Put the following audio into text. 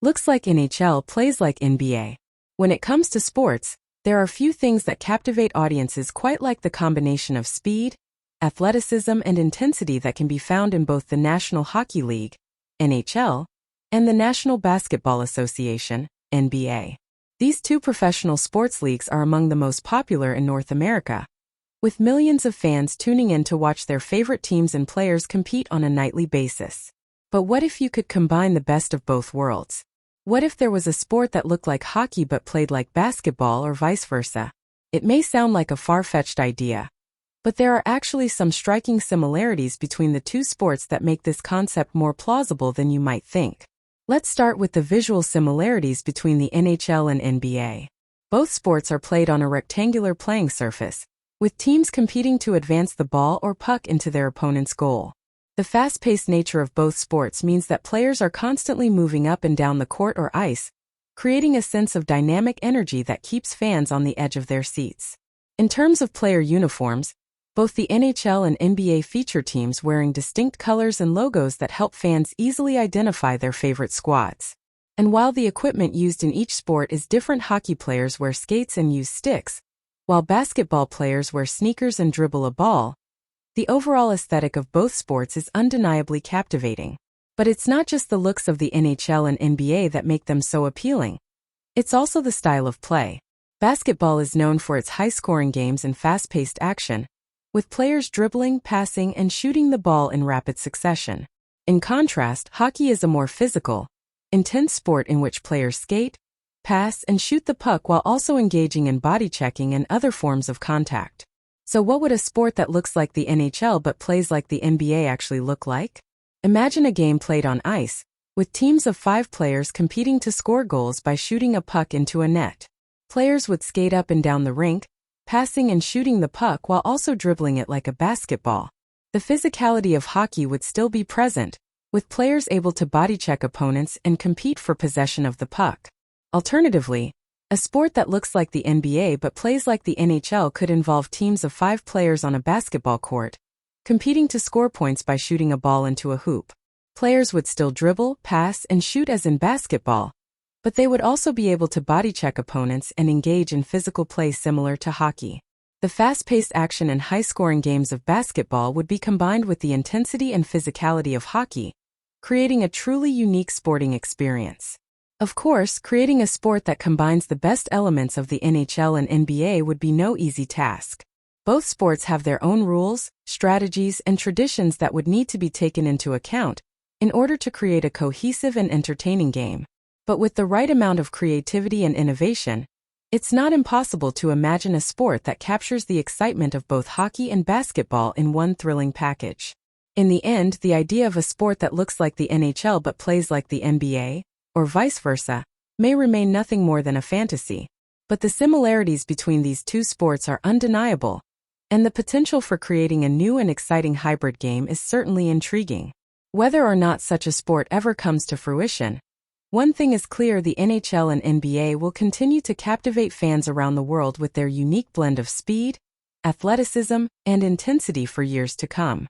Looks like NHL, plays like NBA. When it comes to sports, there are few things that captivate audiences quite like the combination of speed, athleticism, and intensity that can be found in both the National Hockey League, NHL, and the National Basketball Association, NBA. These two professional sports leagues are among the most popular in North America, with millions of fans tuning in to watch their favorite teams and players compete on a nightly basis. But what if you could combine the best of both worlds? What if there was a sport that looked like hockey but played like basketball or vice versa? It may sound like a far-fetched idea, but there are actually some striking similarities between the two sports that make this concept more plausible than you might think. Let's start with the visual similarities between the NHL and NBA. Both sports are played on a rectangular playing surface, with teams competing to advance the ball or puck into their opponent's goal. The fast-paced nature of both sports means that players are constantly moving up and down the court or ice, creating a sense of dynamic energy that keeps fans on the edge of their seats. In terms of player uniforms, both the NHL and NBA feature teams wearing distinct colors and logos that help fans easily identify their favorite squads. And while the equipment used in each sport is different, hockey players wear skates and use sticks, while basketball players wear sneakers and dribble a ball. The overall aesthetic of both sports is undeniably captivating. But it's not just the looks of the NHL and NBA that make them so appealing. It's also the style of play. Basketball is known for its high-scoring games and fast-paced action, with players dribbling, passing, and shooting the ball in rapid succession. In contrast, hockey is a more physical, intense sport in which players skate, pass, and shoot the puck while also engaging in body checking and other forms of contact. So what would a sport that looks like the NHL but plays like the NBA actually look like? Imagine a game played on ice, with teams of 5 players competing to score goals by shooting a puck into a net. Players would skate up and down the rink, passing and shooting the puck while also dribbling it like a basketball. The physicality of hockey would still be present, with players able to body check opponents and compete for possession of the puck. Alternatively, a sport that looks like the NBA but plays like the NHL could involve teams of 5 players on a basketball court, competing to score points by shooting a ball into a hoop. Players would still dribble, pass, and shoot as in basketball, but they would also be able to body check opponents and engage in physical play similar to hockey. The fast-paced action and high-scoring games of basketball would be combined with the intensity and physicality of hockey, creating a truly unique sporting experience. Of course, creating a sport that combines the best elements of the NHL and NBA would be no easy task. Both sports have their own rules, strategies, and traditions that would need to be taken into account in order to create a cohesive and entertaining game. But with the right amount of creativity and innovation, it's not impossible to imagine a sport that captures the excitement of both hockey and basketball in one thrilling package. In the end, the idea of a sport that looks like the NHL but plays like the NBA, or vice versa, may remain nothing more than a fantasy. But the similarities between these two sports are undeniable, and the potential for creating a new and exciting hybrid game is certainly intriguing. Whether or not such a sport ever comes to fruition, one thing is clear: the NHL and NBA will continue to captivate fans around the world with their unique blend of speed, athleticism, and intensity for years to come.